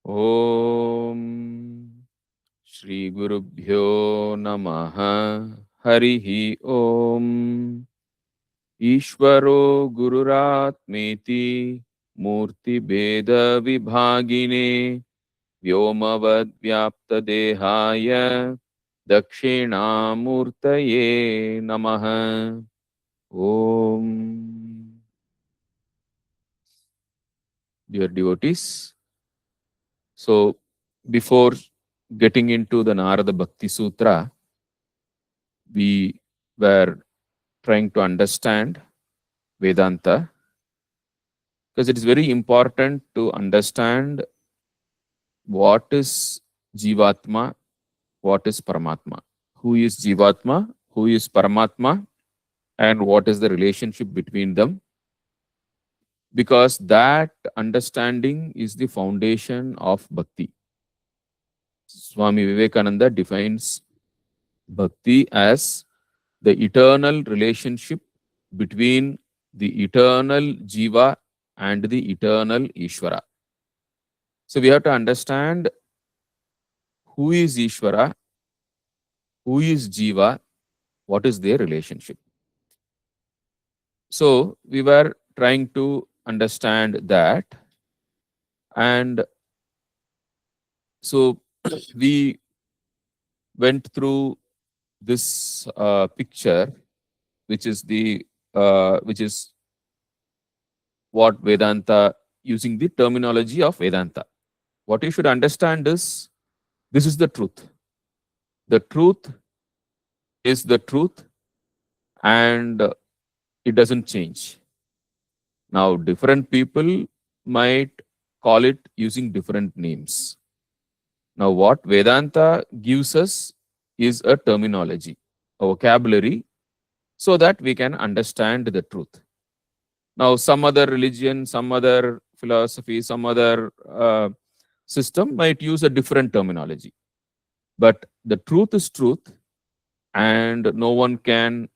Om Shri Gurubhyo Namaha Harihi Om Ishvaro Gururatmeti Murti Beda Vibhagine Vyomavad Vyapta Dehaya Dakshinamurtaye Namaha Om. Dear devotees, so before getting into the Narada Bhakti Sutra, we were trying to understand Vedanta because it is very important to understand what is Jivatma, what is Paramatma, who is Jivatma, who is Paramatma, and what is the relationship between them, because that understanding is the foundation of Bhakti. Swami Vivekananda defines Bhakti as the eternal relationship between the eternal Jiva and the eternal Ishvara. So we have to understand who is Ishvara, who is Jiva, what is their relationship. So we were trying to understand that, and so we went through this picture, which is what Vedanta, using the terminology of Vedanta. What you should understand is this is the truth. The truth is the truth, and it doesn't change. Now, different people might call it using different names. Now, what Vedanta gives us is a terminology, a vocabulary, so that we can understand the truth. Now, some other religion, some other philosophy, some other system might use a different terminology. But the truth is truth, and no one can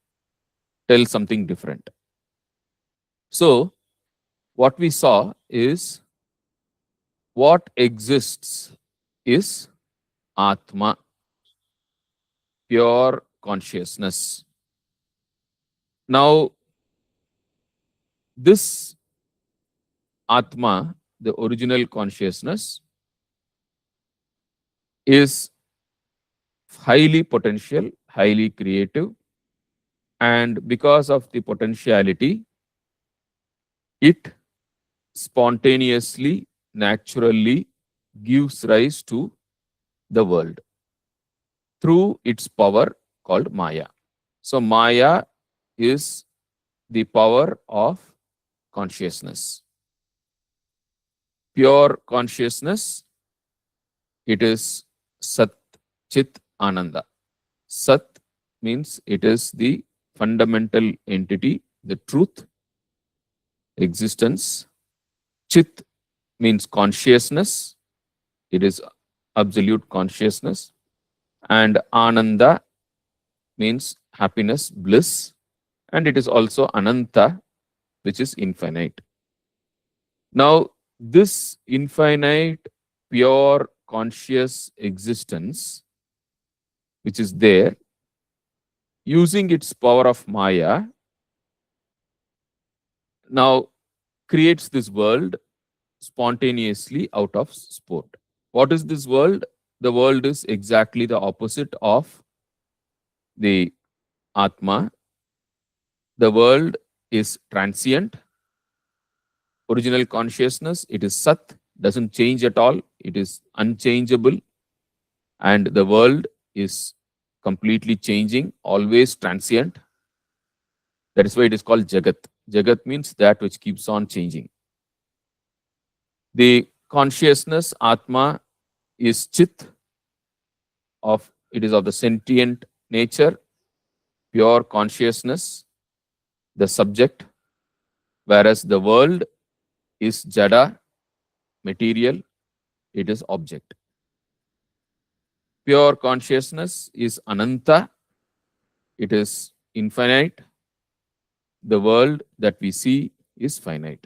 tell something different. So, what we saw is what exists is Atma, pure consciousness. Now, this Atma, the original consciousness, is highly potential, highly creative, and because of the potentiality, it spontaneously, naturally gives rise to the world through its power called Maya. So, Maya is the power of consciousness. Pure consciousness, it is Sat Chit Ananda. Sat means it is the fundamental entity, the truth, existence. Chit means consciousness, it is absolute consciousness. And Ananda means happiness, bliss, and it is also Ananta, which is infinite. Now, this infinite, pure, conscious existence, which is there, using its power of Maya, now creates this world spontaneously out of sport. What is this world? The world is exactly the opposite of the Atma. The world is transient. Original consciousness, it is Sat, doesn't change at all. It is unchangeable. And the world is completely changing, always transient. That is why it is called Jagat. Jagat means that which keeps on changing. The consciousness, Atma, is Chit, it is of the sentient nature, pure consciousness, the subject, whereas the world is Jada, material, it is object. Pure consciousness is Ananta, it is infinite. The world that we see is finite.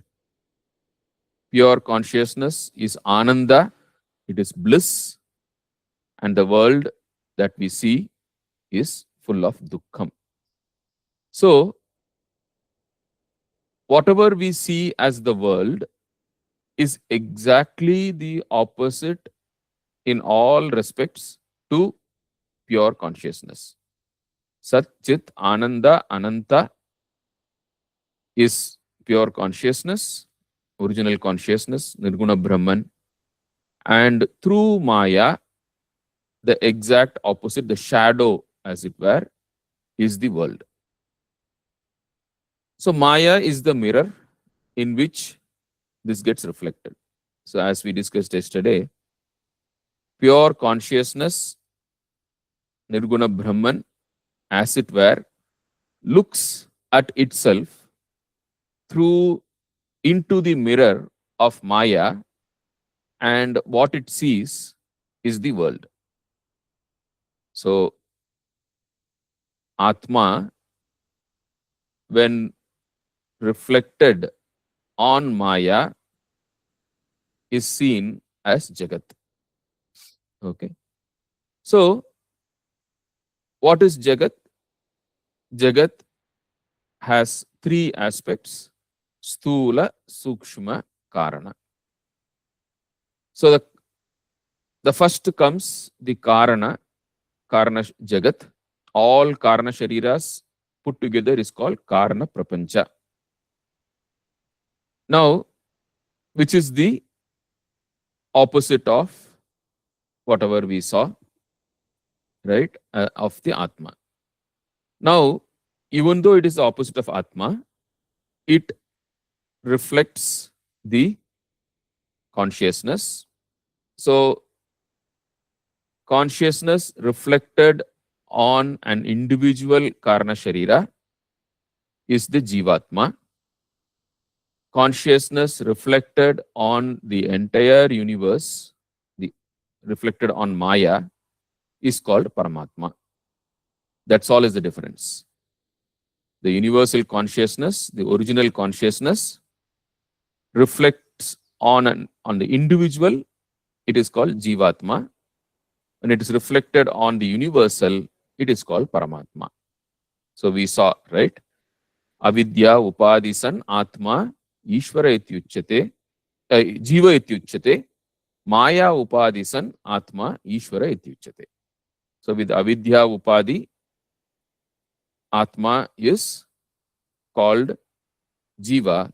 Pure consciousness is Ananda, it is bliss, and the world that we see is full of dukkham. So, whatever we see as the world is exactly the opposite in all respects to pure consciousness. Sat, Chit, Ananda, Ananta is pure consciousness, original consciousness, Nirguna Brahman. And through Maya, the exact opposite, the shadow, as it were, is the world. So, Maya is the mirror in which this gets reflected. So, as we discussed yesterday, pure consciousness, Nirguna Brahman, as it were, looks at itself through into the mirror of Maya, and what it sees is the world. So, Atma, when reflected on Maya, is seen as Jagat. Okay. So, what is Jagat? Jagat has three aspects: Sthula, Sukshma, Karana. So, the first comes the Karana, Karana Jagat. All Karana Shariras put together is called Karana Prapancha. Now, which is the opposite of whatever we saw, right, of the Atma. Now, even though it is the opposite of Atma, it reflects the consciousness. So, consciousness reflected on an individual Karna Sharira is the Jivatma. Consciousness reflected on the entire universe, the reflected on Maya, is called Paramatma. That's all is the difference. The universal consciousness, the original consciousness, reflects on the individual, it is called Jivatma. When it is reflected on the universal, it is called Paramatma. So we saw, right? Avidya upadisan atma ishvara ityuchyate, jiva ityuchyate, maya upadisan atma ishvara ityuchyate. So with avidya upadi, atma is called jiva.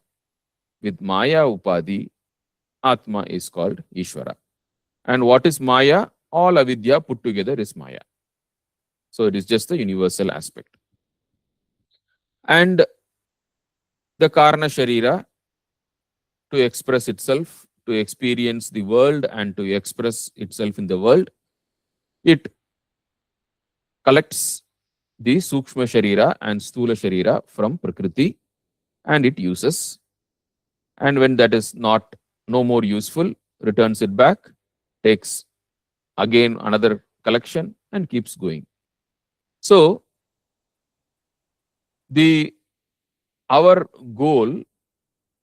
With maya upadi, atma is called ishvara. And what is maya? All avidya put together is maya. So it is just the universal aspect. And the Karna Sharira, to express itself, to experience the world and to express itself in the world, it collects the Sukshma Sharira and Sthula Sharira from Prakriti and it uses. And when that is no more useful, returns it back, takes again another collection and keeps going. So, our goal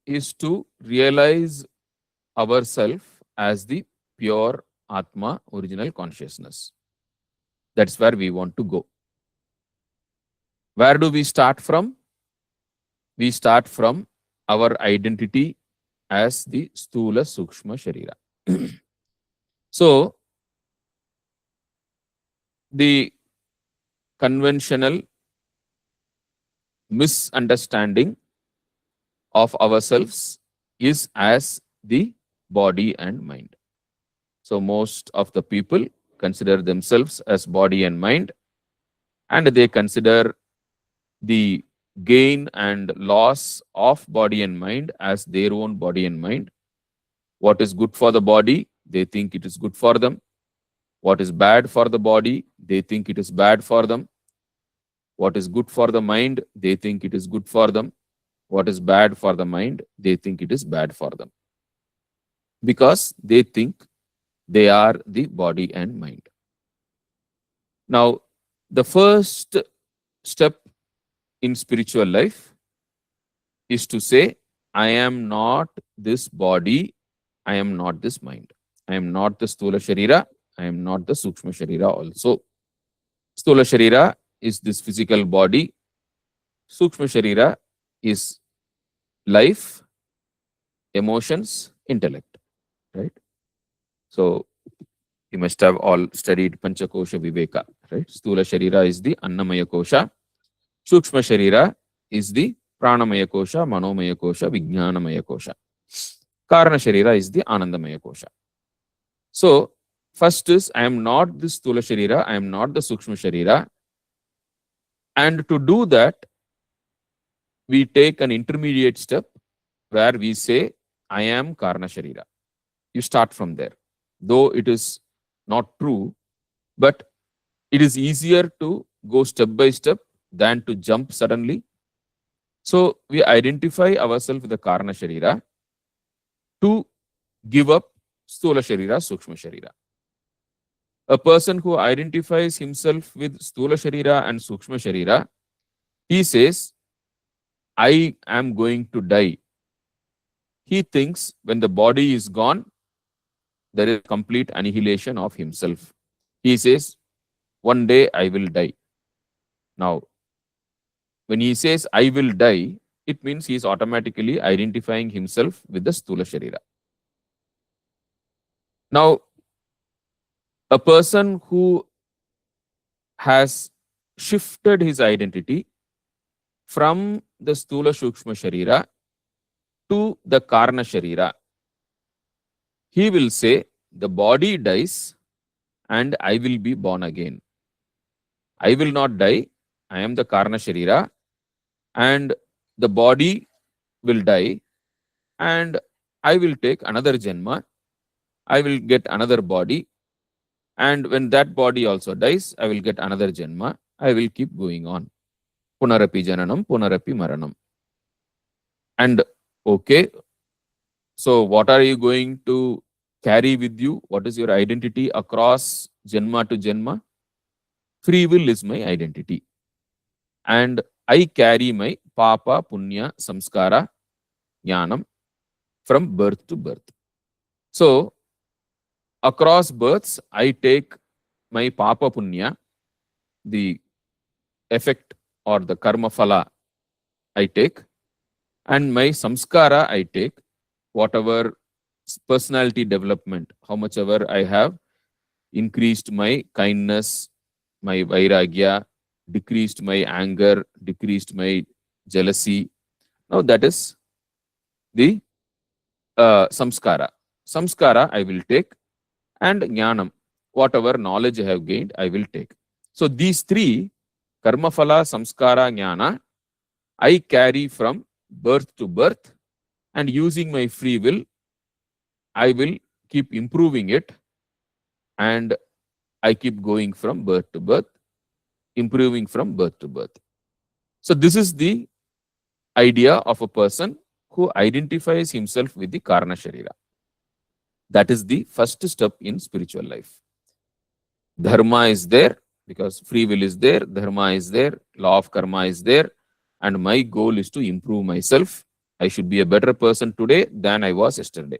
is to realize ourselves as the pure Atma, original consciousness. That's where we want to go. Where do we start from? We start from our identity as the Stula Sukshma Sharira. So, the conventional misunderstanding of ourselves is as the body and mind. So, most of the people consider themselves as body and mind, and they consider the gain and loss of body and mind as their own body and mind. What is good for the body, they think it is good for them. What is bad for the body, they think it is bad for them. What is good for the mind, they think it is good for them. What is bad for the mind, they think it is bad for them. Because they think they are the body and mind. Now, the first step in spiritual life is to say, I am not this body, I am not this mind. I am not the Stula Sharira. I am not the Sukshma Sharira also. Stula Sharira is this physical body. Sukshma Sharira is life, emotions, intellect. Right? So you must have all studied Panchakosha Viveka. Right? Stula Sharira is the Annamaya Kosha. Sukshma Sharira is the Pranamaya Kosha, Manomaya Kosha, Vijnanamaya Kosha. Karana Sharira is the Anandamaya Kosha. So, first is I am not the Stula Sharira, I am not the Sukshma Sharira. And to do that, we take an intermediate step where we say, I am Karna Sharira. You start from there. Though it is not true, but it is easier to go step by step than to jump suddenly. So, we identify ourselves with the Karna Sharira to give up Stula Sharira, Sukshma Sharira. A person who identifies himself with Stula Sharira and Sukshma Sharira, he says, I am going to die. He thinks when the body is gone, there is complete annihilation of himself. He says, one day I will die. Now, when he says, I will die, it means he is automatically identifying himself with the Stula Sharira. Now, a person who has shifted his identity from the Stula Shukshma Sharira to the Karna Sharira, he will say, the body dies and I will be born again. I will not die. I am the Karna Sharira and the body will die and I will take another Janma. I will get another body. And when that body also dies, I will get another Janma. I will keep going on. Punarapi Jananam, Punarapi Maranam. And okay, so what are you going to carry with you? What is your identity across Janma to Janma? Free will is my identity. And I carry my Papa, Punya, Samskara, Jnanam from birth to birth. So, across births, I take my Papa Punya, the effect or the Karma Phala I take, and my Samskara I take, whatever personality development, how much ever I have increased my kindness, my vairagya, decreased my anger, decreased my jealousy. Now that is the samskara. Samskara I will take and jnanam, whatever knowledge I have gained, I will take. So these three, karma phala, samskara, jnana, I carry from birth to birth and using my free will, I will keep improving it and I keep going from birth to birth, improving from birth to birth. So this is the idea of a person who identifies himself with the Karna Sharira. That is the first step in spiritual life. Dharma is there because free will is there, dharma is there, law of karma is there, and my goal is to improve myself. I should be a better person today than I was yesterday.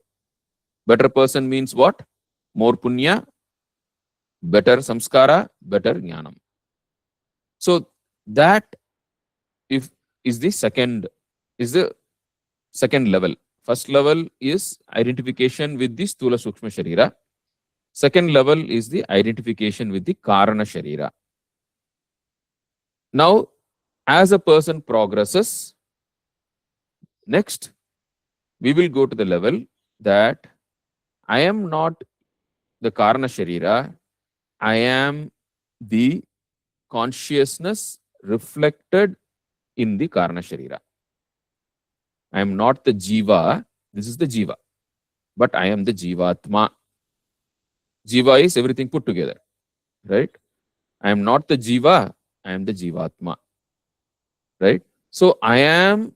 Better person means what? More punya, better samskara, better jnanam. So that is the second level. First level is identification with the Stula Sukshma Sharira. Second level is the identification with the Karana Sharira. Now, as a person progresses, next we will go to the level that I am not the Karana Sharira, I am the consciousness reflected in the Karana Sharira. I am not the Jiva, this is the Jiva, but I am the Jivatma. Jiva is everything put together, right? I am not the Jiva, I am the Jivatma, right? So I am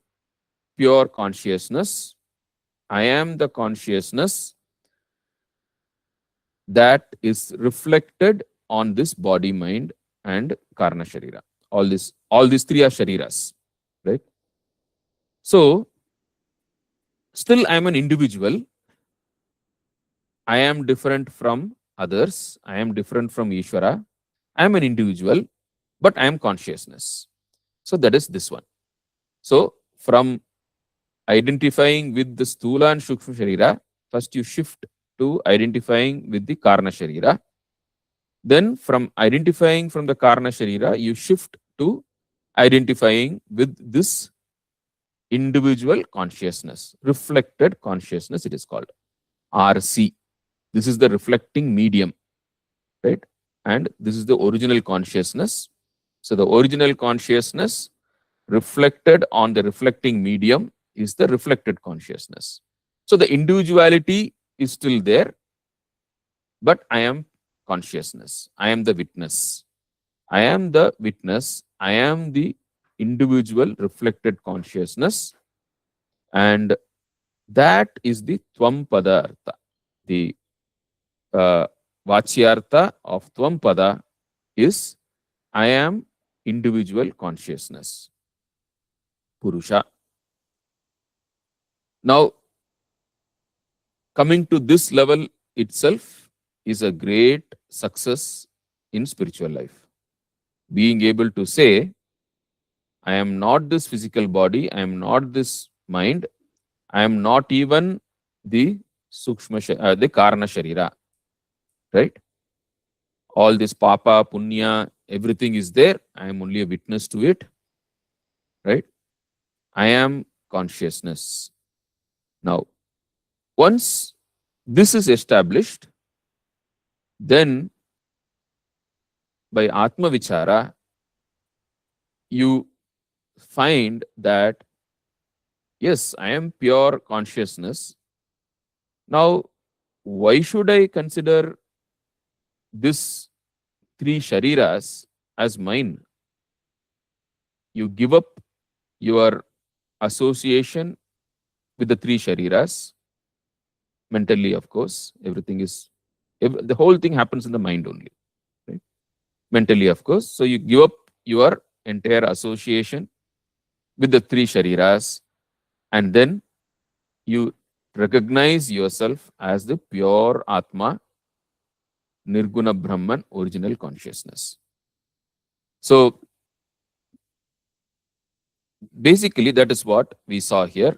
pure consciousness. I am the consciousness that is reflected on this body, mind, and Karna Sharira. All these three are Shariras, right? So still I am an individual. I am different from others. I am different from Ishvara. I am an individual, but I am consciousness. So that is this one. So from identifying with the Stula and Shukshma Sharira, first you shift to identifying with the Karna Sharira. Then from identifying from the Karna Sharira, you shift to identifying with this individual consciousness, reflected consciousness, it is called RC. This is the reflecting medium, right? And this is the original consciousness. So the original consciousness reflected on the reflecting medium is the reflected consciousness. So the individuality is still there, but I am consciousness. I am the witness. I am the witness. I am the individual reflected consciousness. And that is the Tvam Artha. The Vachyartha of Tvam is I am individual consciousness, Purusha. Now, coming to this level itself is a great success in spiritual life. Being able to say, I am not this physical body, I am not this mind, I am not even the the Karna Sharira, right? All this Papa, Punya, everything is there. I am only a witness to it, right? I am consciousness. Now, once this is established, then by Atma Vichara, you find that, yes, I am pure consciousness. Now, why should I consider this three shariras as mine? You give up your association with the three shariras, mentally, of course. Everything is, the whole thing happens in the mind only, right? Mentally, of course. So you give up your entire association with the three shariras, and then you recognize yourself as the pure Atma, Nirguna Brahman, original consciousness. So basically, that is what we saw here.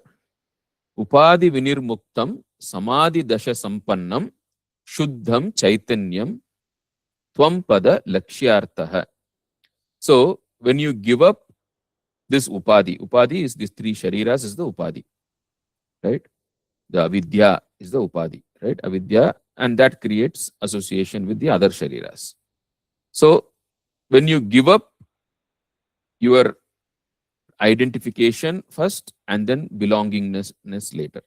Upadi Vinirmuktam Samadhi Dasha Sampannam Shuddham Chaitanyam Tvam Lakshyartaha. So when you give up this Upadi is these three shariras is the Upadi, right? The Avidya is the Upadi, right? Avidya, and that creates association with the other shariras. So when you give up your identification first and then belongingness later.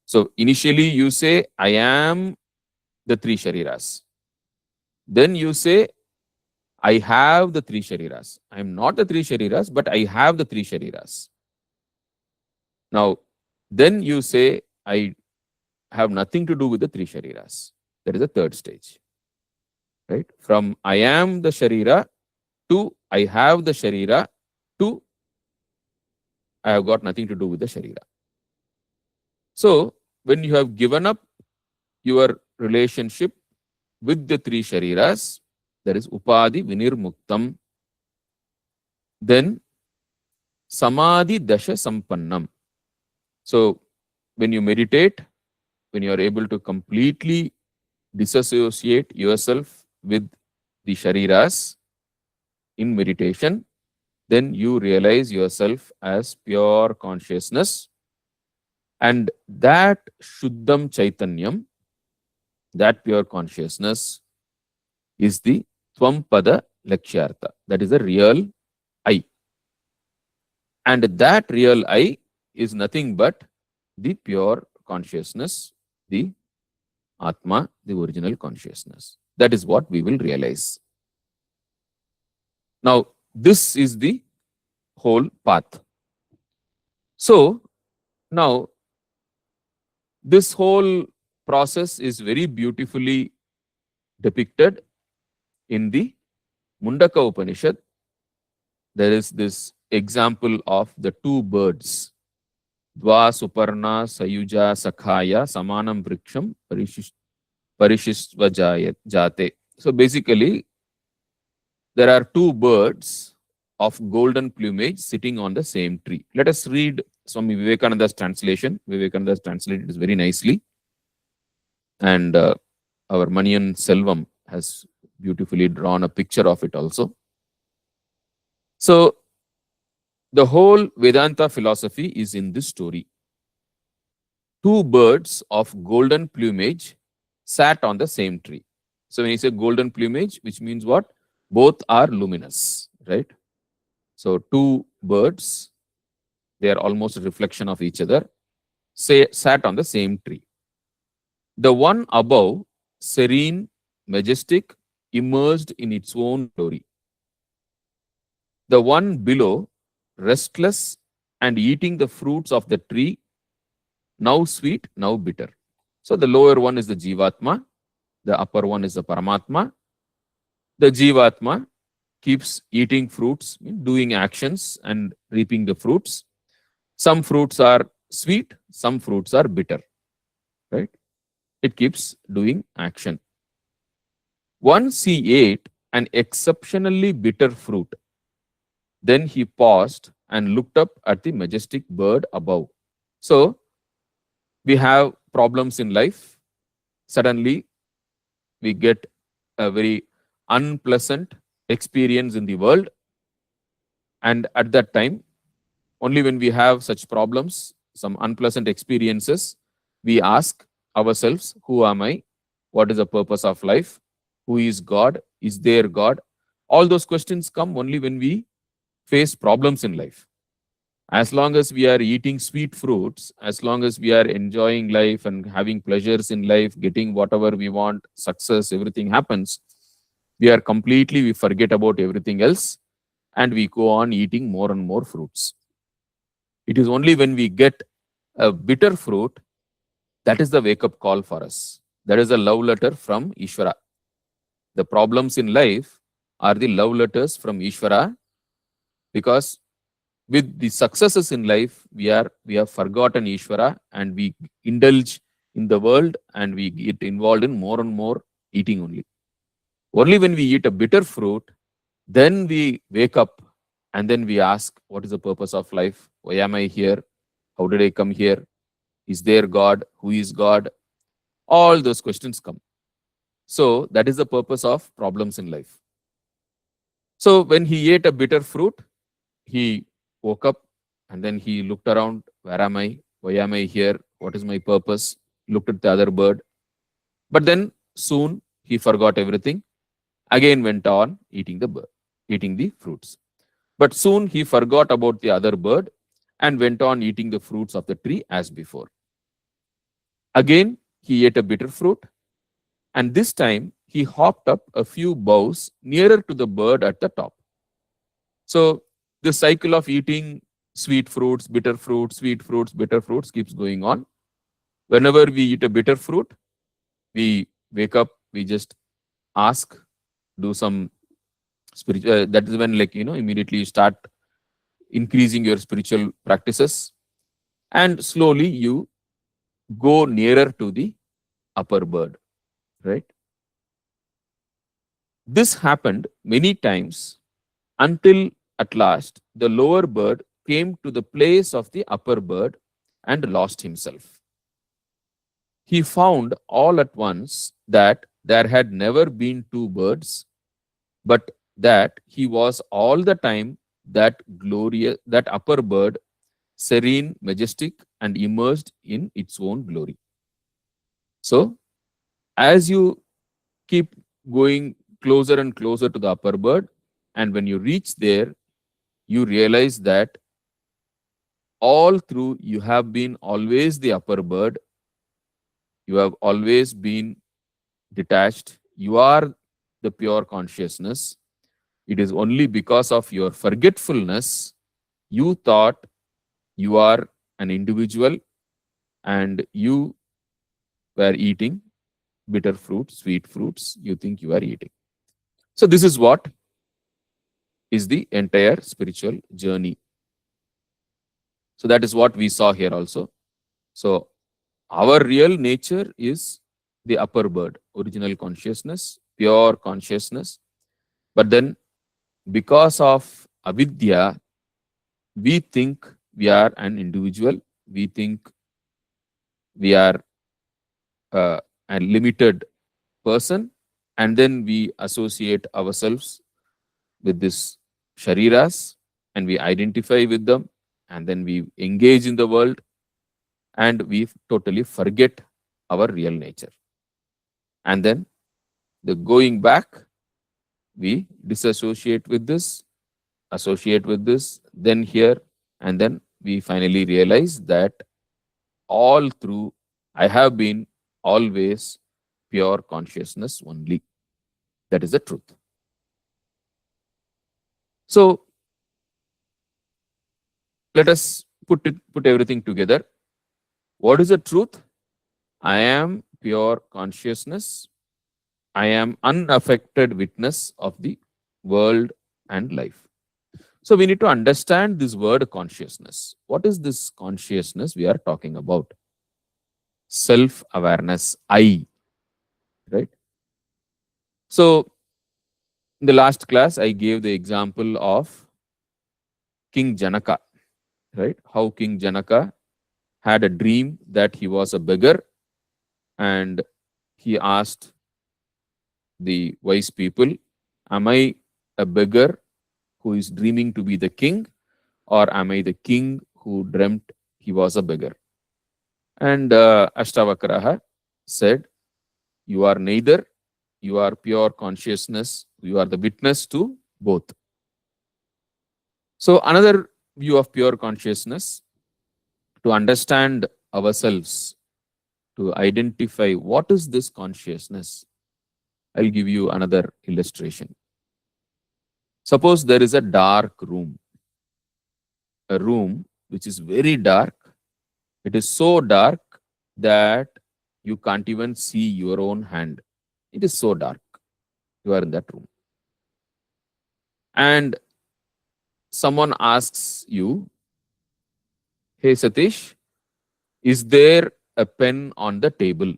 So initially you say, I am the three shariras. Then you say, I have the three shariras. I am not the three shariras, but I have the three shariras. Now, then you say, I have nothing to do with the three shariras. That is the third stage. Right? From I am the sharira to I have the sharira to I have got nothing to do with the sharira. So, when you have given up your relationship with the three shariras, that is Upadi Vinirmuktam, then Samadhi Dasha Sampannam. So, when you meditate, when you are able to completely disassociate yourself with the shariras in meditation, then you realize yourself as pure consciousness, and that Shuddham Chaitanyam, that pure consciousness, is the Tvam Lakshyartha. That is the real I. And that real I is nothing but the pure consciousness, the Atma, the original consciousness. That is what we will realize. Now, this is the whole path. So, now, this whole process is very beautifully depicted in the Mundaka Upanishad. There is this example of the two birds. Dva Suparna Sayuja Sakhaya Samanam Vriksham Parishishtva jate. So basically, there are two birds of golden plumage sitting on the same tree. Let us read Swami Vivekananda's translation. Vivekananda translated it very nicely. And our Manian Selvam has beautifully drawn a picture of it also. So, the whole Vedanta philosophy is in this story. Two birds of golden plumage sat on the same tree. So, when you say golden plumage, which means what? Both are luminous, right? So, two birds, they are almost a reflection of each other, sat on the same tree. The one above, serene, majestic, immersed in its own glory. The one below, restless and eating the fruits of the tree, now sweet, now bitter. So the lower one is the Jivatma, the upper one is the Paramatma. The Jivatma keeps eating fruits, doing actions and reaping the fruits. Some fruits are sweet, some fruits are bitter, right? It keeps doing action. Once he ate an exceptionally bitter fruit. Then he paused and looked up at the majestic bird above. So, we have problems in life. Suddenly, we get a very unpleasant experience in the world. And at that time, only when we have such problems, some unpleasant experiences, we ask ourselves, who am I? What is the purpose of life? Who is God? Is there God? All those questions come only when we face problems in life. As long as we are eating sweet fruits, as long as we are enjoying life and having pleasures in life, getting whatever we want, success, everything happens, we forget about everything else and we go on eating more and more fruits. It is only when we get a bitter fruit that is the wake up call for us. That is a love letter from Ishvara. The problems in life are the love letters from Ishvara, because with the successes in life, we have forgotten Ishvara and we indulge in the world and we get involved in more and more eating only. Only when we eat a bitter fruit, then we wake up and then we ask, what is the purpose of life? Why am I here? How did I come here? Is there God? Who is God? All those questions come. So that is the purpose of problems in life. So when he ate a bitter fruit, he woke up and then he looked around. Where am I? Why am I here? What is my purpose? Looked at the other bird. But then soon he forgot everything. Again went on eating the fruits. But soon he forgot about the other bird and went on eating the fruits of the tree as before. Again he ate a bitter fruit, and this time he hopped up a few boughs nearer to the bird at the top. So the cycle of eating sweet fruits, bitter fruits, sweet fruits, bitter fruits keeps going on. Whenever we eat a bitter fruit, we wake up, we just ask, do some spiritual, that is when immediately you start increasing your spiritual practices, and slowly you go nearer to the upper bird, right? This happened many times until at last the lower bird came to the place of the upper bird and lost himself. He found all at once that there had never been two birds, but that he was all the time that glorious, that upper bird, serene, majestic, and immersed in its own glory. So, as you keep going closer and closer to the upper bird, and when you reach there, you realize that all through you have been always the upper bird, you have always been detached, you are the pure consciousness. It is only because of your forgetfulness you thought you are an individual and you were eating bitter fruits, sweet fruits, you think you are eating. So this is what is the entire spiritual journey. So that is what we saw here also. So our real nature is the upper bird, original consciousness, pure consciousness. But then, because of avidya, we think we are an individual, we think we are a limited person, and then we associate ourselves with this shariras and we identify with them, and then we engage in the world and we totally forget our real nature. And then the going back, we disassociate with this, associate with this, then here, and then we finally realize that all through I have been always pure consciousness only. That is the truth. So let us put everything together. What is the truth? I am pure consciousness. I am unaffected witness of the world and life. So we need to understand this word consciousness. What is this consciousness we are talking about? Self-awareness, I, right? So in the last class, I gave the example of King Janaka, right? How King Janaka had a dream that he was a beggar, and he asked the wise people, am I a beggar who is dreaming to be the king, or am I the king who dreamt he was a beggar? And Ashtavakaraha said, you are neither, you are pure consciousness, you are the witness to both. So another view of pure consciousness, to understand ourselves, to identify what is this consciousness, I'll give you another illustration. Suppose there is a dark room, a room which is very dark. It is so dark that you can't even see your own hand. It is so dark. You are in that room. And someone asks you, hey Satish, is there a pen on the table?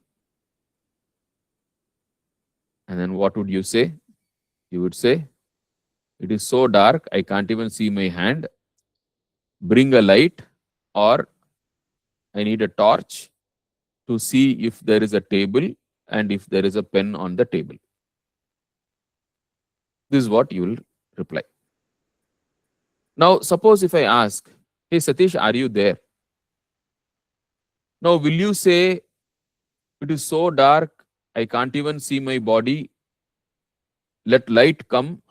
And then what would you say? You would say, it is so dark, I can't even see my hand. Bring a light, or I need a torch to see if there is a table and if there is a pen on the table. This is what you will reply. Now, suppose if I ask, hey Satish, are you there? Now, will you say, it is so dark, I can't even see my body, let light come,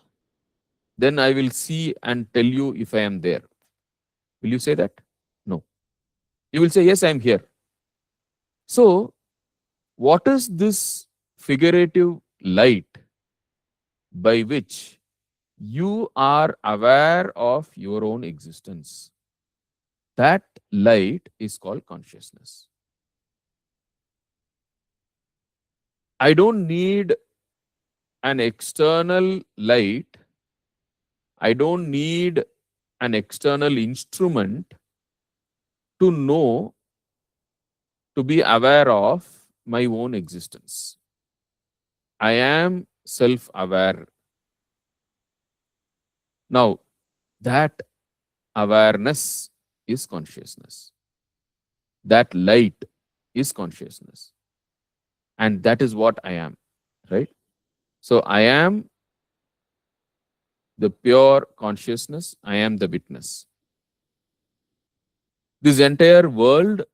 then I will see and tell you if I am there? Will you say that? No. You will say, yes, I am here. So, what is this figurative light by which you are aware of your own existence? That light is called consciousness. I don't need an external light. I don't need an external instrument to know, to be aware of my own existence. I am self-aware. Now, that awareness is consciousness. That light is consciousness. And that is what I am, right? So I am the pure consciousness. I am the witness. This entire world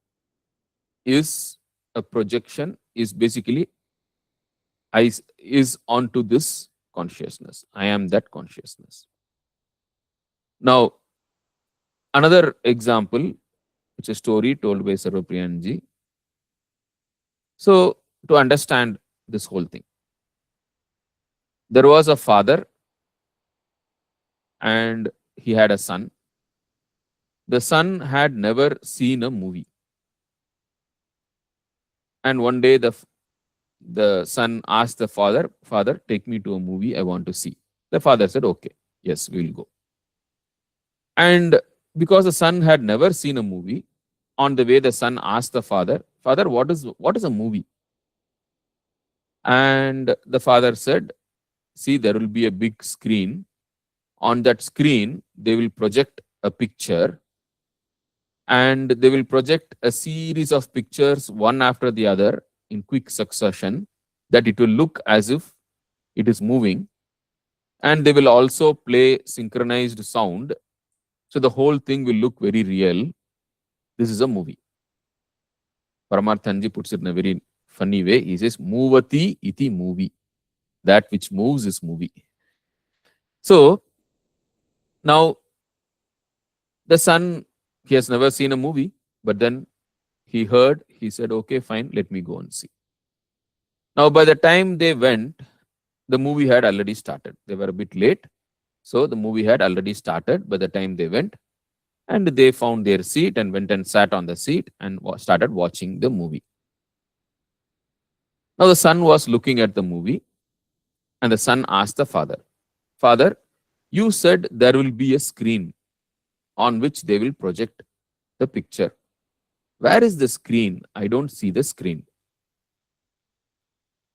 is a projection, is basically is onto this consciousness. I am that consciousness. Now, another example, it's a story told by Sarvapriyanji. So, to understand this whole thing, there was a father and he had a son. The son had never seen a movie. And one day the son asked the father, Father, take me to a movie I want to see. The father said, okay, yes, we'll go. And because the son had never seen a movie, on the way the son asked the father, Father, what is a movie? And the father said, see, there will be a big screen. On that screen, they will project a picture, and they will project a series of pictures one after the other in quick succession, that it will look as if it is moving. And they will also play synchronized sound. So the whole thing will look very real. This is a movie. Paramarthanji puts it in a very funny way. He says, Movati iti movie. That which moves is movie. So now the son, he has never seen a movie, but then he heard, he said, okay, fine, let me go and see. Now, by the time they went, the movie had already started. They were a bit late. So the movie had already started by the time they went, and they found their seat and went and sat on the seat and started watching the movie. Now the son was looking at the movie, and the son asked the father, Father, you said there will be a screen on which they will project the picture. Where is the screen? I don't see the screen.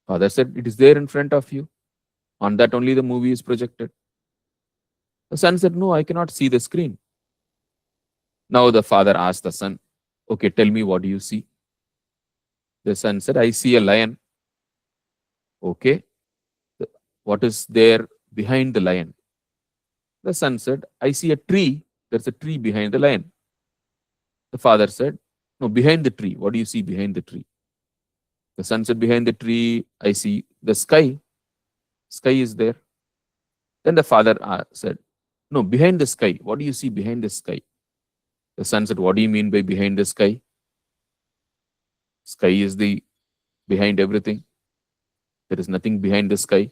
Father said, it is there in front of you. On that only the movie is projected. The son said, no, I cannot see the screen. Now the father asked the son, okay, tell me, what do you see? The son said, I see a lion. Okay, what is there behind the lion? The son said, I see a tree. There's a tree behind the lion. The father said, no, behind the tree. What do you see behind the tree? The son said, behind the tree, I see the sky. Sky is there. Then the father said, no, behind the sky. What do you see behind the sky? The son said, what do you mean by behind the sky? Sky is the behind everything. There is nothing behind the sky.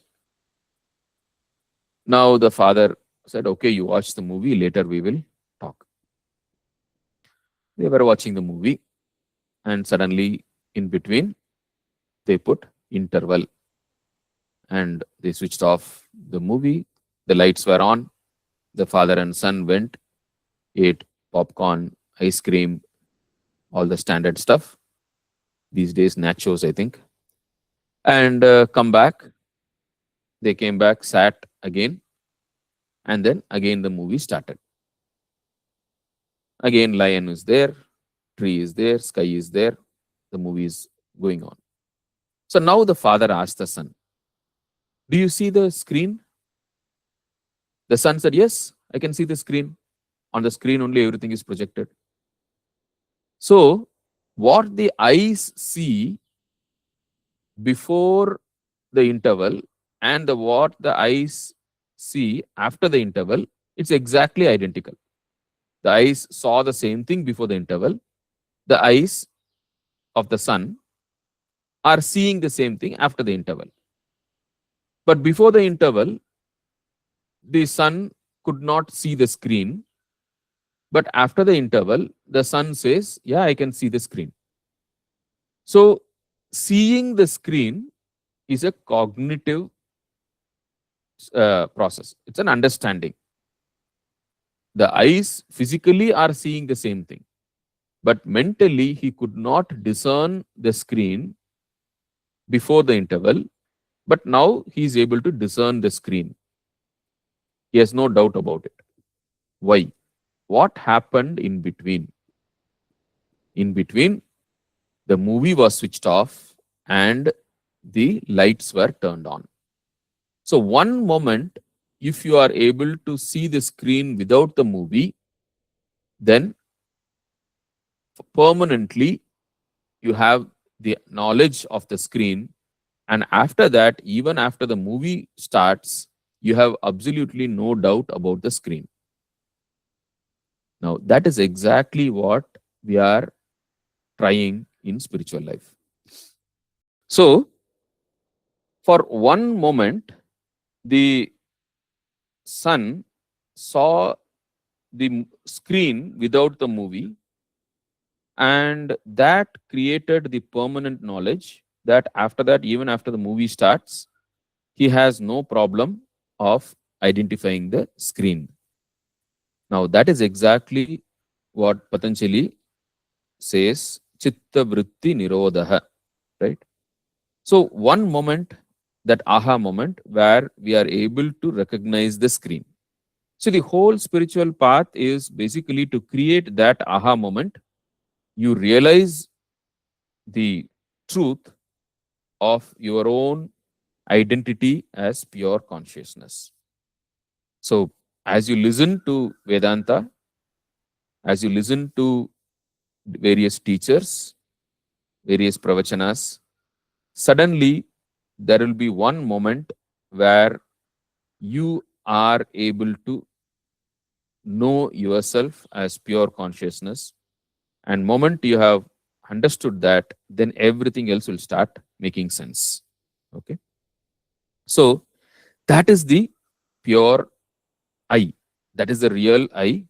Now the father said, okay, you watch the movie. Later we will talk. They were watching the movie, and suddenly in between they put interval, and they switched off the movie. The lights were on. The father and son went, ate popcorn, ice cream, all the standard stuff. These days, nachos, I think. And come back. They came back, sat again, and then again the movie started. Again, lion is there, tree is there, sky is there. The movie is going on. So now the father asked the son, do you see the screen? The son said, yes, I can see the screen. On the screen only everything is projected. So what the eyes see before the interval and what the eyes see after the interval, it's exactly identical. The eyes saw the same thing before the interval. The eyes of the son are seeing the same thing after the interval. But before the interval, the son could not see the screen. But after the interval, the son says, yeah, I can see the screen. So seeing the screen is a cognitive process. It's an understanding. The eyes physically are seeing the same thing, but mentally he could not discern the screen before the interval, but now he is able to discern the screen. He has no doubt about it. Why? What happened in between? In between, the movie was switched off and the lights were turned on. So one moment, if you are able to see the screen without the movie, then permanently you have the knowledge of the screen. And after that, even after the movie starts, you have absolutely no doubt about the screen. Now, that is exactly what we are trying in spiritual life. So, for one moment, the son saw the screen without the movie, and that created the permanent knowledge that after that, even after the movie starts, he has no problem of identifying the screen. Now, that is exactly what Patanjali says, Chitta Vritti Nirodha, right? So one moment, that aha moment, where we are able to recognize the screen. So the whole spiritual path is basically to create that aha moment. You realize the truth of your own identity as pure consciousness. So as you listen to Vedanta, as you listen to various teachers, various pravachanas, suddenly there will be one moment where you are able to know yourself as pure consciousness. And moment you have understood that, then everything else will start making sense. Okay. So that is the pure I. That is the real I,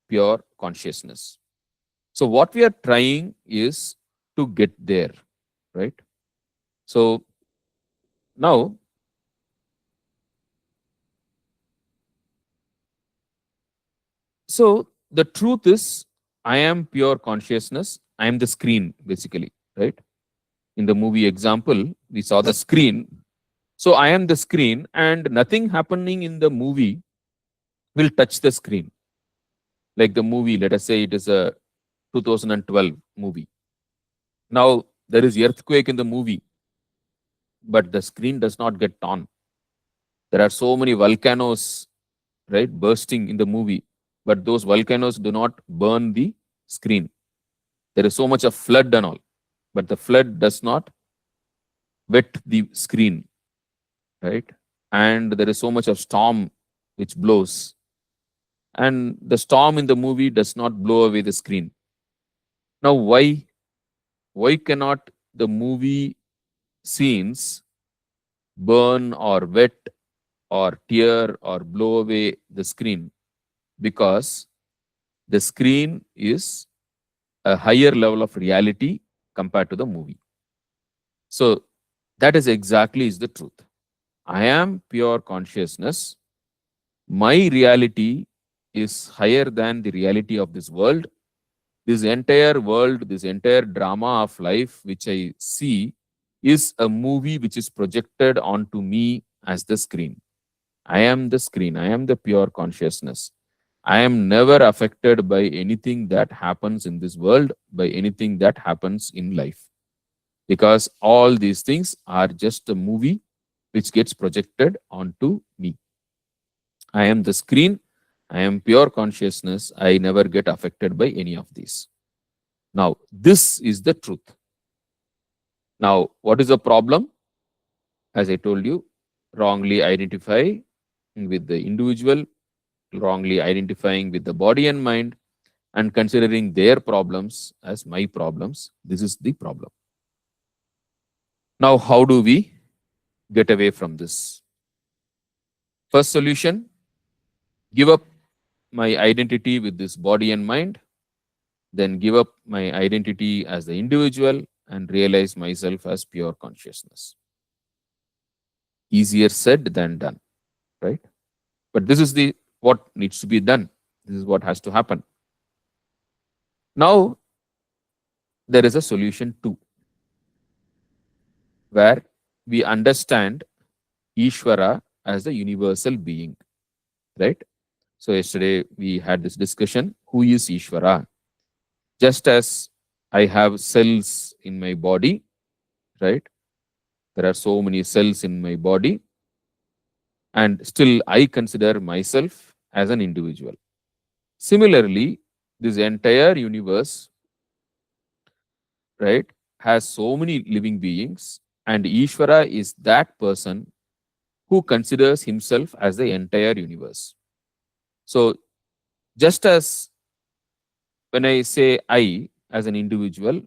pure consciousness. So what we are trying is to get there, right? So now, so the truth is, I am pure consciousness. I am the screen, basically, right? In the movie example, we saw the screen. So I am the screen, and nothing happening in the movie will touch the screen. Like the movie, let us say it is a 2012 movie. Now there is earthquake in the movie, but the screen does not get torn. There are so many volcanoes, right, bursting in the movie, but those volcanoes do not burn the screen. There is so much of flood and all, but the flood does not wet the screen, right? And there is so much of storm which blows, and the storm in the movie does not blow away the screen. Now, why cannot the movie scenes burn or wet or tear or blow away the screen? Because the screen is a higher level of reality compared to the movie. So that is exactly is the truth. I am pure consciousness. My reality is higher than the reality of this world. This entire world, this entire drama of life which I see is a movie which is projected onto me as the screen. I am the screen. I am the pure consciousness. I am never affected by anything that happens in this world, by anything that happens in life. Because all these things are just a movie which gets projected onto me. I am the screen. I am pure consciousness. I never get affected by any of these. Now, this is the truth. Now, what is the problem? As I told you, wrongly identify with the individual, wrongly identifying with the body and mind, and considering their problems as my problems. This is the problem. Now, how do we get away from this? First solution, give up my identity with this body and mind, then give up my identity as the individual and realize myself as pure consciousness. Easier said than done, right? But this is the what needs to be done. This is what has to happen. Now, there is a solution too, where we understand Ishvara as the universal being, right? So yesterday we had this discussion, who is Ishvara? Just as I have cells in my body, right? There are so many cells in my body, and still I consider myself as an individual. Similarly, this entire universe, right, has so many living beings, and Ishvara is that person who considers himself as the entire universe. So, just as when I say I as an individual,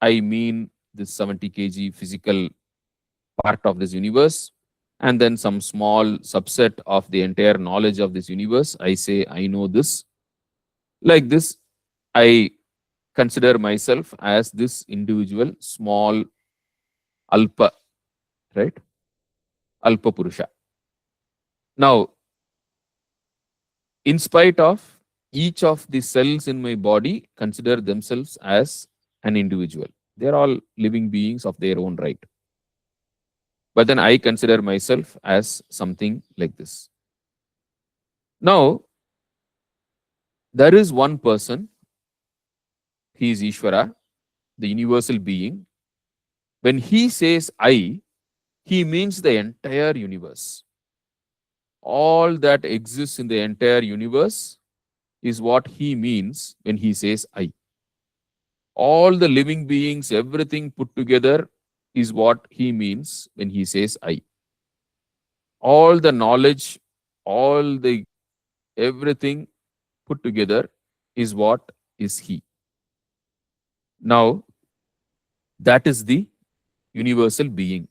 I mean this 70 kg physical part of this universe, and then some small subset of the entire knowledge of this universe. I say, I know this. Like this, I consider myself as this individual, small, alpa, right? Alpa Purusha. Now, in spite of each of the cells in my body consider themselves as an individual. They are all living beings of their own right. but then I consider myself as something like this. Now, there is one person, he is Ishvara, the universal being. When he says I, he means the entire universe. All that exists in the entire universe is what he means when he says I. All the living beings, everything put together is what he means when he says I. All the knowledge, all the everything put together is what is he. Now, that is the universal being.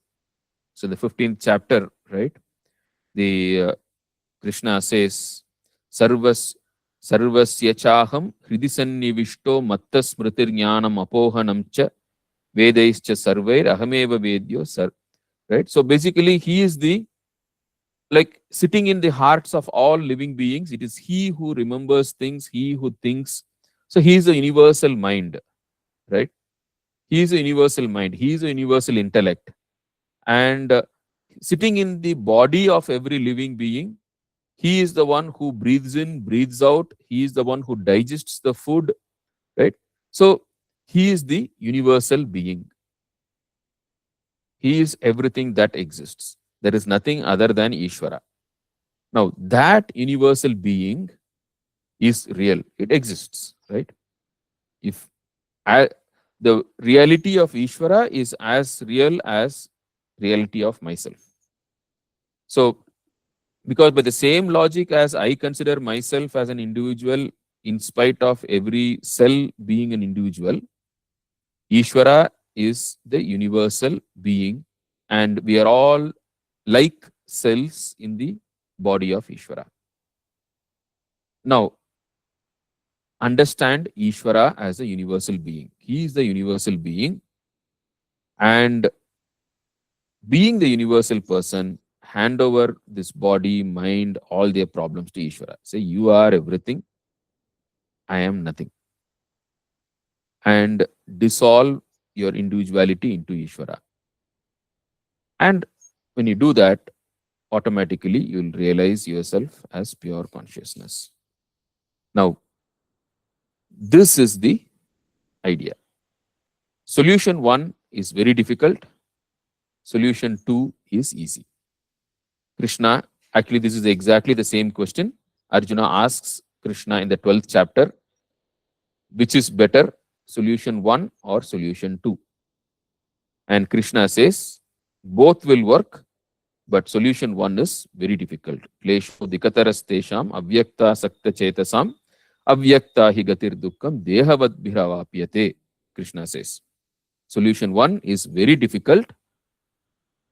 So, the 15th chapter, right? The Krishna says, Sarvas Sarvasya chaham hridisannivishto matta smritir jnanam apohanam cha vedaischa sarvair ahameva vedyo sar. Right? So basically, he is the like sitting in the hearts of all living beings. It is he who remembers things, he who thinks. So he is a universal mind, right? He is a universal mind, he is a universal intellect. And sitting in the body of every living being, he is the one who breathes in, breathes out. He is the one who digests the food, right? So he is the universal being. He is everything that exists. There is nothing other than Ishvara. Now, that universal being is real. It exists, right? If the reality of Ishvara is as real as reality of myself. So, because by the same logic as I consider myself as an individual, in spite of every cell being an individual, Ishvara is the universal being, and we are all like cells in the body of Ishvara. Now, understand Ishvara as a universal being. He is the universal being, and being the universal person, hand over this body, mind, all their problems to Ishvara. Say, you are everything, I am nothing. And dissolve your individuality into Ishvara. And when you do that, automatically you will realize yourself as pure consciousness. Now, this is the idea. Solution 1 is very difficult. Solution 2 is easy. Krishna, actually, this is exactly the same question. Arjuna asks Krishna in the 12th chapter, which is better, solution 1 or solution 2? And Krishna says, both will work, but solution 1 is very difficult. Klesho dikataras tesham avyakta sakta chetasam avyakta hi gatir dukkam dehavad bhiravapyate. Krishna says. Solution 1 is very difficult.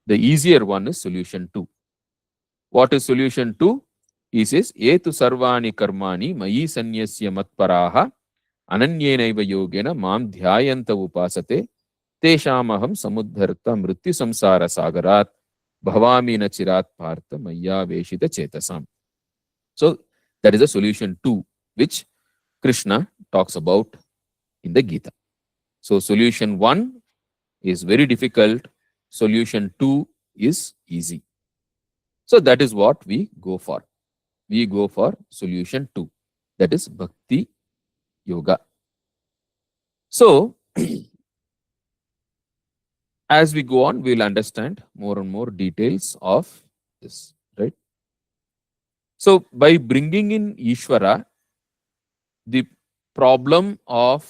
The easier one is solution 2. What is solution 2? He says, Etu sarvani karmani mayi sanyasya matparaha ananyenaiva yogena mam dhyayanta upasate teshamaham samudharta mrityu samsara sagarat bhavami na chirat partha maya veshita chetasam. So, that is the solution 2, which Krishna talks about in the Gita. So, solution 1 is very difficult. Solution 2 is easy. So, that is what we go for. We go for solution 2. That is Bhakti Yoga. So, as we go on, we will understand more and more details of this, right? So, by bringing in Ishvara, the problem of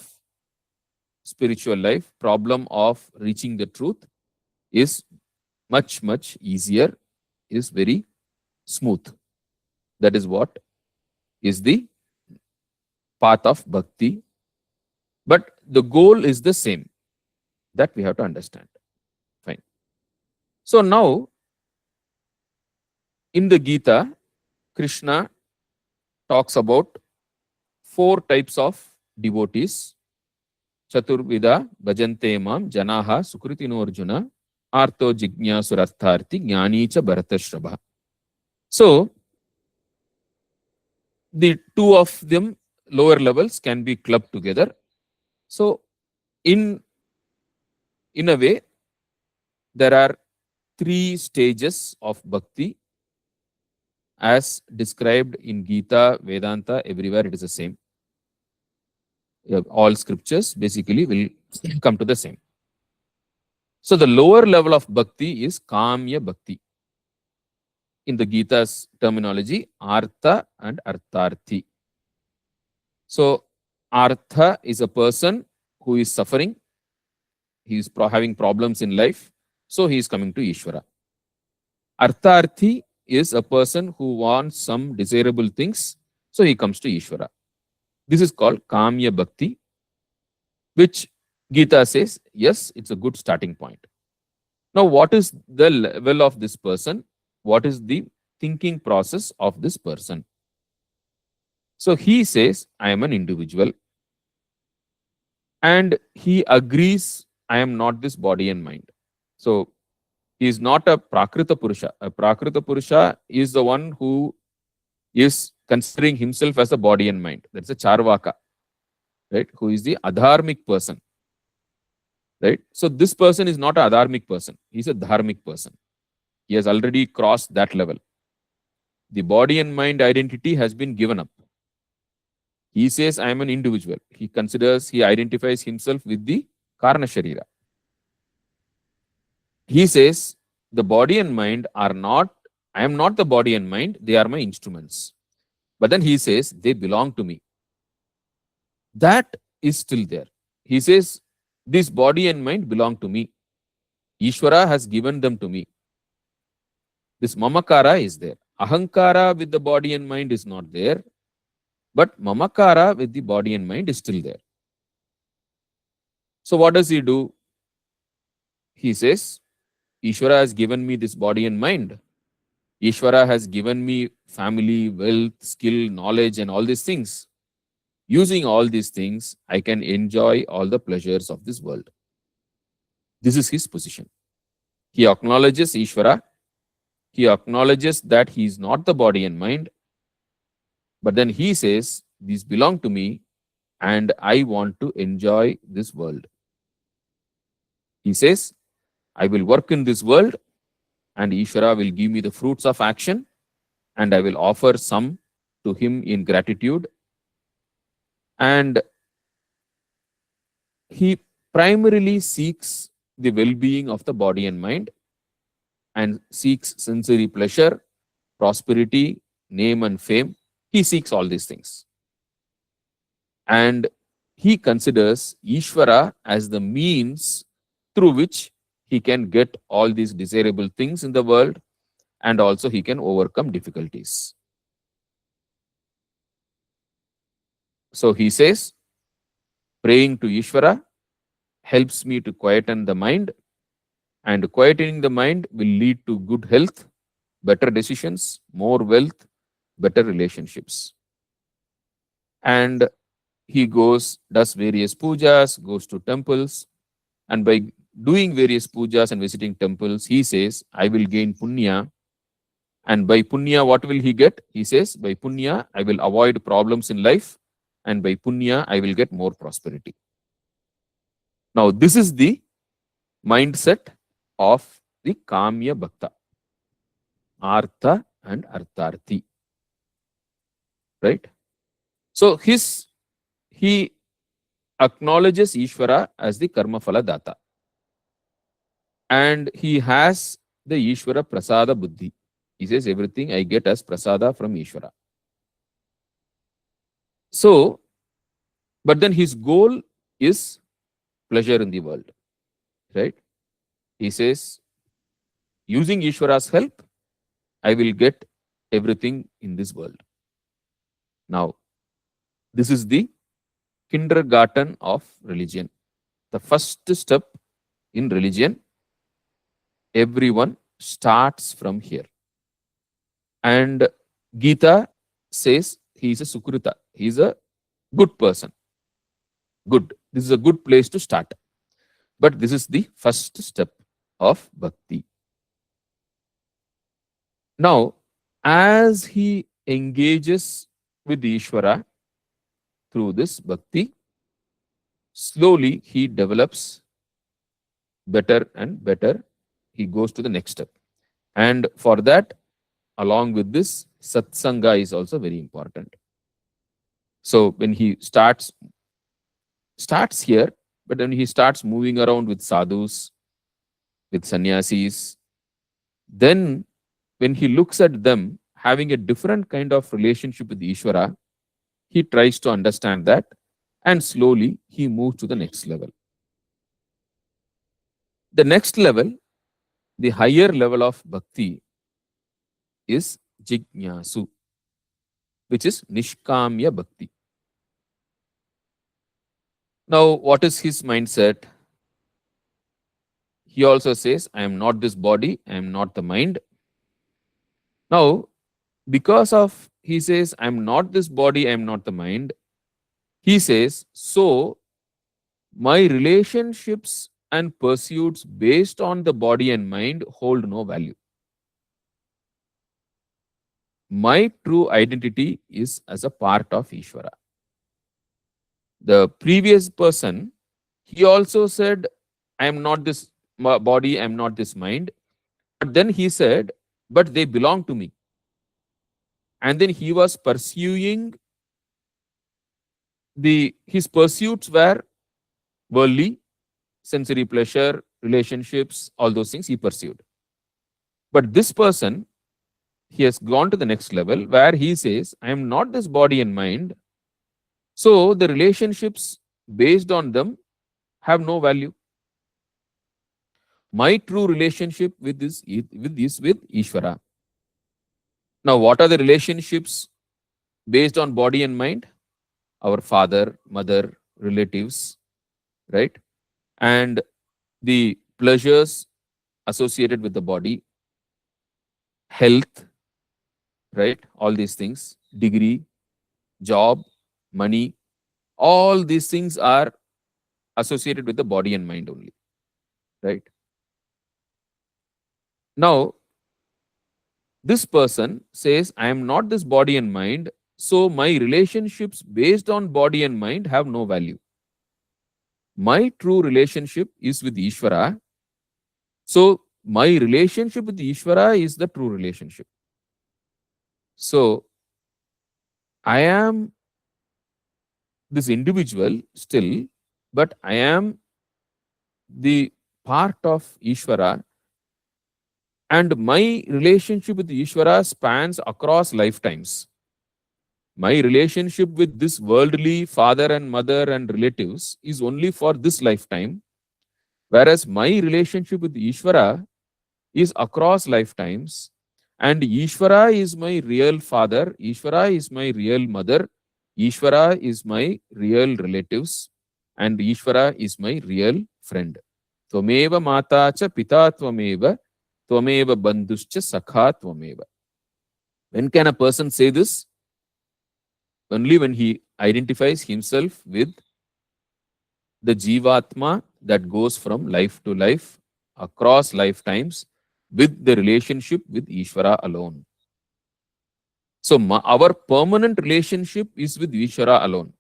spiritual life, problem of reaching the truth is much, much easier, is very smooth. That is what is the path of bhakti. But the goal is the same. That we have to understand. Fine. So now, in the Gita, Krishna talks about 4 types of devotees. Chaturvida bhajante mam janaha sukritino arjuna arto jignyasurartharthi jnani cha bharatashrabha. So, the 2 of them lower levels can be clubbed together. So, in a way, there are three stages of bhakti as described in Gita, Vedanta, everywhere it is the same. All scriptures basically will come to the same. So the lower level of bhakti is Kamya Bhakti. In the Gita's terminology, Artha and Artharthi. So Artha is a person who is suffering. He is having problems in life. So he is coming to Ishvara. Artharthi is a person who wants some desirable things. So he comes to Ishvara. This is called Kamya Bhakti, which Gita says, yes, it's a good starting point. Now, what is the level of this person? What is the thinking process of this person? So he says, I am an individual. And he agrees, I am not this body and mind. So he is not a Prakrita Purusha. A Prakrita Purusha is the one who is considering himself as a body and mind. That's a Charvaka, right? Who is the adharmic person, right? So this person is not an adharmic person. He's a dharmic person. He has already crossed that level. The body and mind identity has been given up. He says, I am an individual. He considers, he identifies himself with the Karna Sharira. He says, the body and mind are not, I am not the body and mind, they are my instruments. But then he says, they belong to me. That is still there. He says, this body and mind belong to me. Ishvara has given them to me. This mamakara is there. Ahankara with the body and mind is not there. But mamakara with the body and mind is still there. So what does he do? He says, Ishvara has given me this body and mind. Ishvara has given me family, wealth, skill, knowledge, and all these things. Using all these things, I can enjoy all the pleasures of this world. This is his position. He acknowledges Ishvara. He acknowledges that he is not the body and mind. But then he says, these belong to me and I want to enjoy this world. He says, I will work in this world and Ishvara will give me the fruits of action and I will offer some to him in gratitude. And he primarily seeks the well-being of the body and mind and seeks sensory pleasure, prosperity, name and fame. He seeks all these things. And he considers Ishvara as the means through which he can get all these desirable things in the world and also he can overcome difficulties. So he says, praying to Ishvara helps me to quieten the mind, and quietening the mind will lead to good health, better decisions, more wealth, better relationships. And he does various pujas, goes to temples, and by doing various pujas and visiting temples, he says, I will gain punya. And by punya, what will he get? He says, by punya, I will avoid problems in life, and by punya, I will get more prosperity. Now, this is the mindset of the Kamya Bhakta, Artha and Artharthi. Right? So, he acknowledges Ishvara as the Karma Phala Data. And he has the Ishvara Prasada Buddhi. He says, everything I get as Prasada from Ishvara. So, but then his goal is pleasure in the world. Right? He says, using Ishvara's help, I will get everything in this world. Now, this is the kindergarten of religion. The first step in religion, everyone starts from here. And Gita says he is a Sukrita. He is a good person. Good. This is a good place to start. But this is the first step of bhakti. Now, as he engages with Ishvara through this bhakti, slowly he develops better and better he goes to the next step. And for that, along with this, satsanga is also very important. So when he starts here, but when he starts moving around with sadhus, with sannyasis, then when he looks at them having a different kind of relationship with Ishvara, he tries to understand that, and slowly he moves to the next level. The next level, the higher level of bhakti, is jignasu, which is nishkamya bhakti. Now, what is his mindset? He also says, I am not this body, I am not the mind. Now, because of he says, I am not this body, I am not the mind, he says, so my relationships and pursuits based on the body and mind hold no value. My true identity is as a part of Ishvara. The previous person, he also said, I am not this body, I am not this mind. But then he said, but they belong to me. And then he was pursuing his pursuits were worldly, sensory pleasure, relationships, all those things he pursued. But this person, he has gone to the next level where he says, I am not this body and mind. So the relationships based on them have no value. My true relationship with with Ishvara. Now, what are the relationships based on body and mind? Our father, mother, relatives, right? And the pleasures associated with the body, health, right? All these things, degree, job, money, all these things are associated with the body and mind only, right? Now, this person says, I am not this body and mind, so my relationships based on body and mind have no value. My true relationship is with Ishvara. So, my relationship with Ishvara is the true relationship. So, I am this individual still, but I am the part of Ishvara, and my relationship with Ishvara spans across lifetimes. My relationship with this worldly father and mother and relatives is only for this lifetime, whereas my relationship with Ishvara is across lifetimes, and Ishvara is my real father, Ishvara is my real mother, Ishvara is my real relatives, and Ishvara is my real friend. Tvameva mata cha pita tvameva, tvameva bandhuscha sakha tvameva. When can a person say this? Only when he identifies himself with the Jivatma that goes from life to life across lifetimes with the relationship with Ishvara alone. So, our permanent relationship is with Ishvara alone.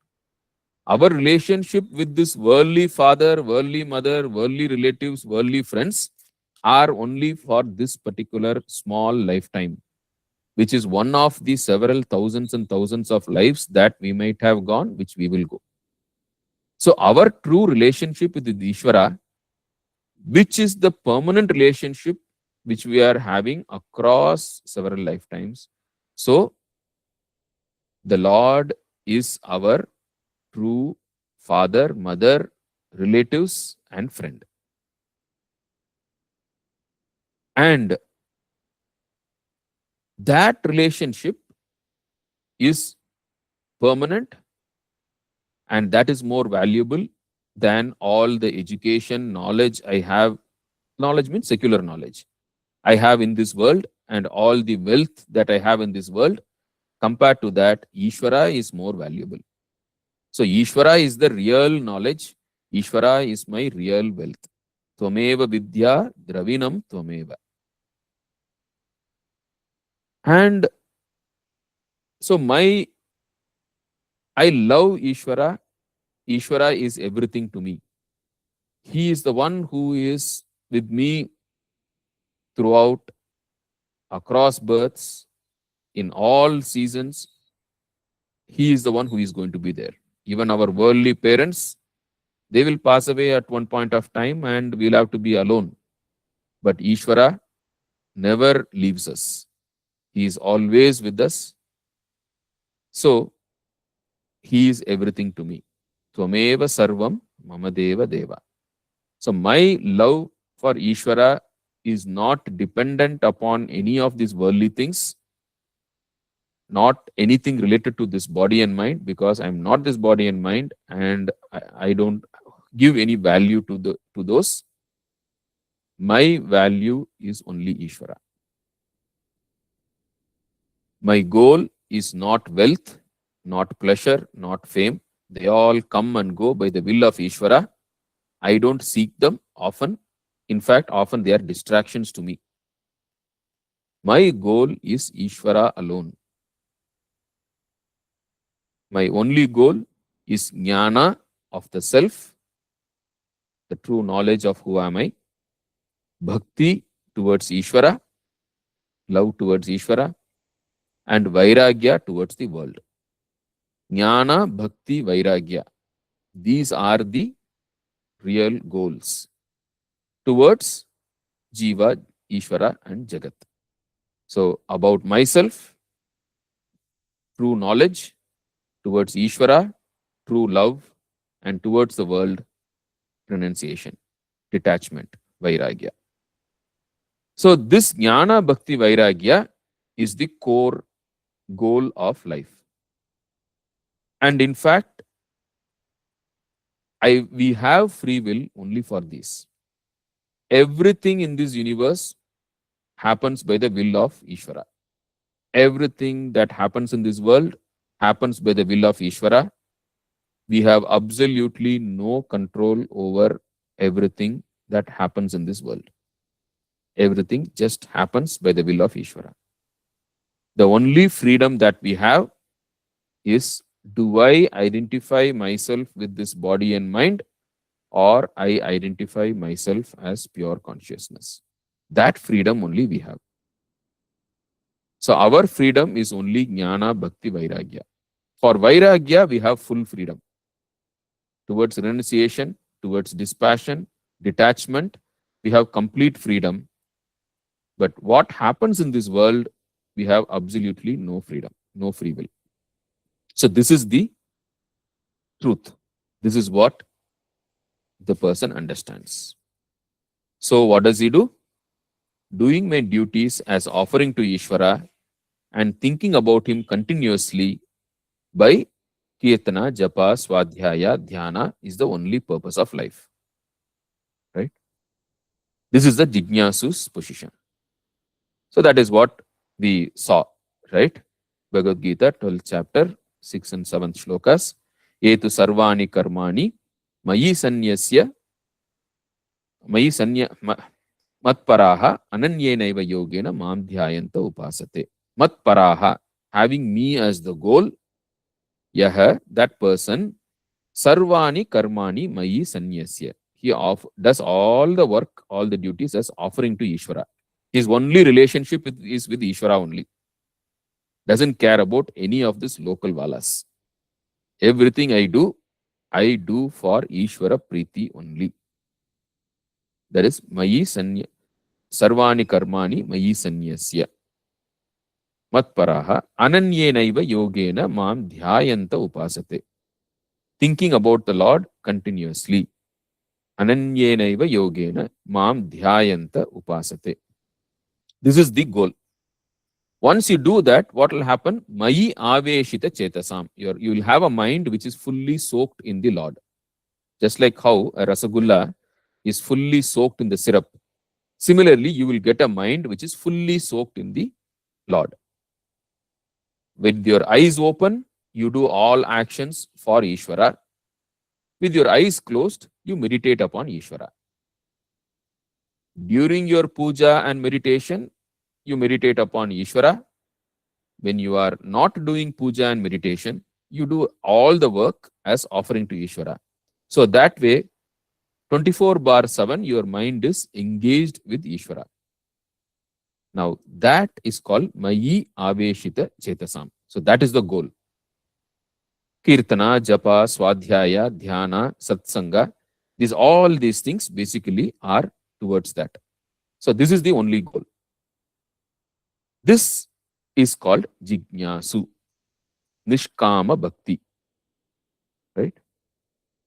Our relationship with this worldly father, worldly mother, worldly relatives, worldly friends are only for this particular small lifetime, which is one of the several thousands and thousands of lives that we might have gone, which we will go. So, our true relationship with Ishvara, which is the permanent relationship which we are having across several lifetimes. So, the Lord is our true father, mother, relatives, and friend. And that relationship is permanent, and that is more valuable than all the education, knowledge I have. Knowledge means secular knowledge I have in this world, and all the wealth that I have in this world. Compared to that, Ishvara is more valuable. So, Ishvara is the real knowledge. Ishvara is my real wealth. Tvameva vidya dravinam tvameva. And so, I love Ishvara. Ishvara is everything to me. He is the one who is with me throughout, across births, in all seasons. He is the one who is going to be there. Even our worldly parents, they will pass away at one point of time and we'll have to be alone. But Ishvara never leaves us. He is always with us. So, he is everything to me. Tvameva sarvam mama deva deva. So, my love for Ishvara is not dependent upon any of these worldly things, not anything related to this body and mind, because I'm not this body and mind, and I don't give any value to those. My value is only Ishvara. My goal is not wealth, not pleasure, not fame. They all come and go by the will of Ishvara. I don't seek them often. In fact, often they are distractions to me. My goal is Ishvara alone. My only goal is jnana of the self, the true knowledge of who am I, bhakti towards Ishvara, love towards Ishvara, and vairagya towards the world. Jnana, bhakti, vairagya. These are the real goals towards Jiva, Ishvara, and Jagat. So, about myself, true knowledge, towards Ishvara, true love, and towards the world, renunciation, detachment, vairagya. So, this jnana, bhakti, vairagya is the core goal of life. And in fact, we have free will only for this. Everything in this universe happens by the will of Ishvara. Everything that happens in this world happens by the will of Ishvara. We have absolutely no control over everything that happens in this world. Everything just happens by the will of Ishvara. The only freedom that we have is, do I identify myself with this body and mind, or I identify myself as pure consciousness? That freedom only we have. So our freedom is only jnana, bhakti, vairagya. For vairagya, we have full freedom. Towards renunciation, towards dispassion, detachment, we have complete freedom. But what happens in this world, we have absolutely no freedom, no free will. So this is the truth. This is what the person understands. So what does he do? Doing my duties as offering to Ishvara and thinking about him continuously by Kirtana, Japa, Swadhyaya, Dhyana is the only purpose of life. Right? This is the Jignasu's position. So that is what we saw, right? Bhagavad Gita, 12th chapter, 6th and 7th shlokas. Etu sarvani karmani mayi sanyasya matparaha ananyenaiva yogena mam dhyayanta upasate. Matparaha, having me as the goal, yaha, that person, sarvani karmani mayi sanyasya. He does all the work, all the duties as offering to Ishvara. His only relationship is with Ishvara only. Doesn't care about any of this local valas. Everything I do for Ishvara Preeti only. That is Mayi Sanya Sarvani Karmani Mayi Sanyasya. Matparaha Ananyenaiva Yogena Mam Dhyayanta Upasate. Thinking about the Lord continuously. Ananyenaiva Yogena Mam Dhyayanta Upasate. This is the goal. Once you do that, what will happen? Mayi aveshita chetasam. You will have a mind which is fully soaked in the Lord. Just like how a rasagulla is fully soaked in the syrup. Similarly, you will get a mind which is fully soaked in the Lord. With your eyes open, you do all actions for Ishvara. With your eyes closed, you meditate upon Ishvara. During your puja and meditation, you meditate upon Ishvara. When you are not doing puja and meditation, you do all the work as offering to Ishvara. So that way, 24/7, your mind is engaged with Ishvara. Now that is called Mayi Aveshita Chetasam. So that is the goal. Kirtana, Japa, Swadhyaya, Dhyana, Satsanga. All these things basically are towards that. So this is the only goal. This is called Jignasu, Nishkama Bhakti. Right?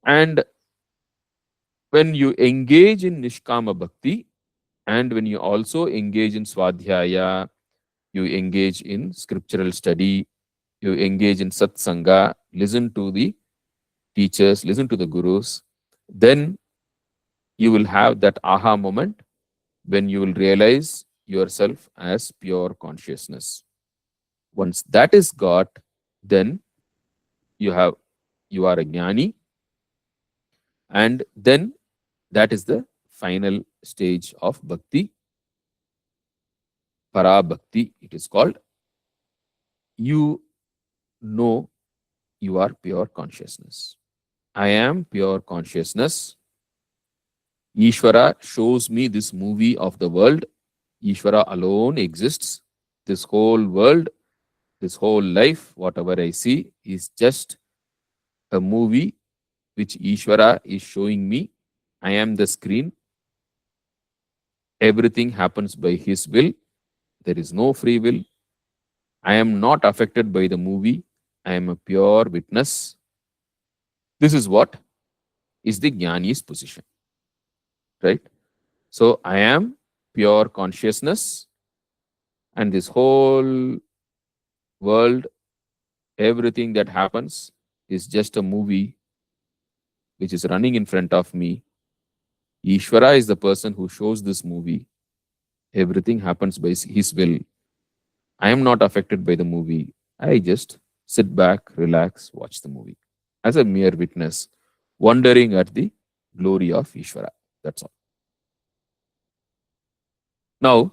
And when you engage in Nishkama Bhakti, and when you also engage in Swadhyaya, you engage in scriptural study, you engage in Satsanga, listen to the teachers, listen to the gurus, then you will have that aha moment when you will realize yourself as pure consciousness. Once that is got, then you are a jnani, and then that is the final stage of bhakti, para bhakti it is called. You know you are pure consciousness. I am pure consciousness. Ishvara shows me this movie of the world. Ishvara alone exists. This whole world, this whole life, whatever I see, is just a movie which Ishvara is showing me. I am the screen. Everything happens by His will. There is no free will. I am not affected by the movie. I am a pure witness. This is what is the Jnani's position. Right? So I am pure consciousness, and this whole world, everything that happens is just a movie which is running in front of me. Ishvara is the person who shows this movie. Everything happens by His will. I am not affected by the movie. I just sit back, relax, watch the movie as a mere witness, wondering at the glory of Ishvara. That's all. Now,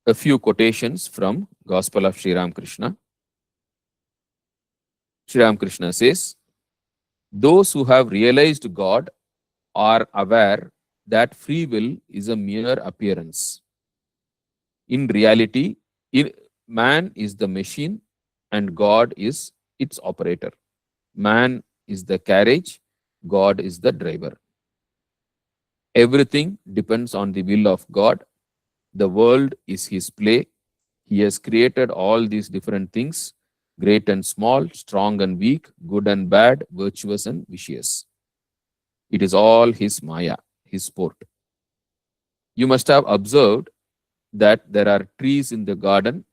a few quotations from Gospel of Sri Ramakrishna. Sri Ramakrishna says, those who have realized God are aware that free will is a mere appearance. In reality, man is the machine and God is its operator. Man is the carriage, God is the driver. Everything depends on the will of God. The world is His play. He has created all these different things, great and small, strong and weak, good and bad, virtuous and vicious. It is all His Maya, His sport. You must have observed that there are trees in the garden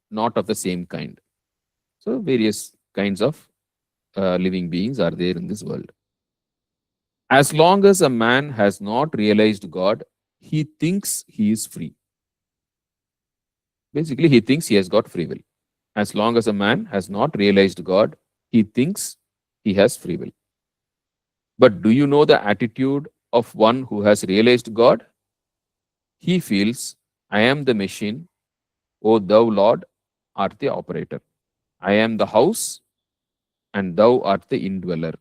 not of the same kind. So, various kinds of living beings are there in this world. As long as a man has not realized God, he thinks he is free. Basically, he thinks he has got free will. As long as a man has not realized God, he thinks he has free will. But do you know the attitude of one who has realized God? He feels, I am the machine, O thou Lord art the operator. I am the house, and thou art the indweller.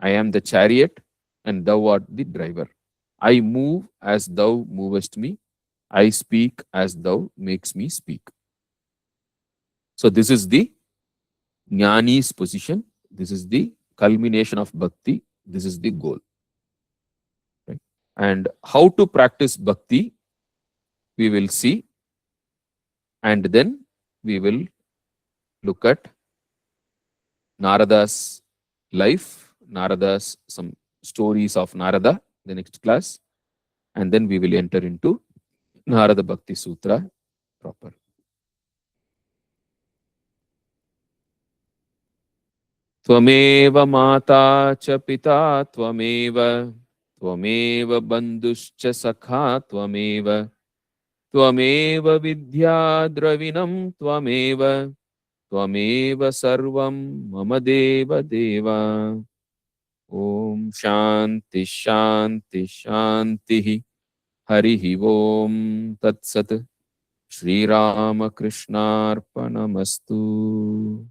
I am the chariot, and thou art the driver. I move as thou movest me. I speak as thou makes me speak. So this is the Jnani's position. This is the culmination of bhakti. This is the goal. Right? And how to practice bhakti, we will see. And then we will look at Narada's life, Narada's some stories of Narada, the next class. And then we will enter into Narada Bhakti Sutra proper. Tvameva mata cha pita tvameva, tvameva bandhuscha sakha tvameva, tvameva vidya dravinam tvameva, tvameva sarvam mama deva deva. Om Shanti Shanti Shanti Harihi Om Tat Sat Shri Ramakrishna Arpanamastu.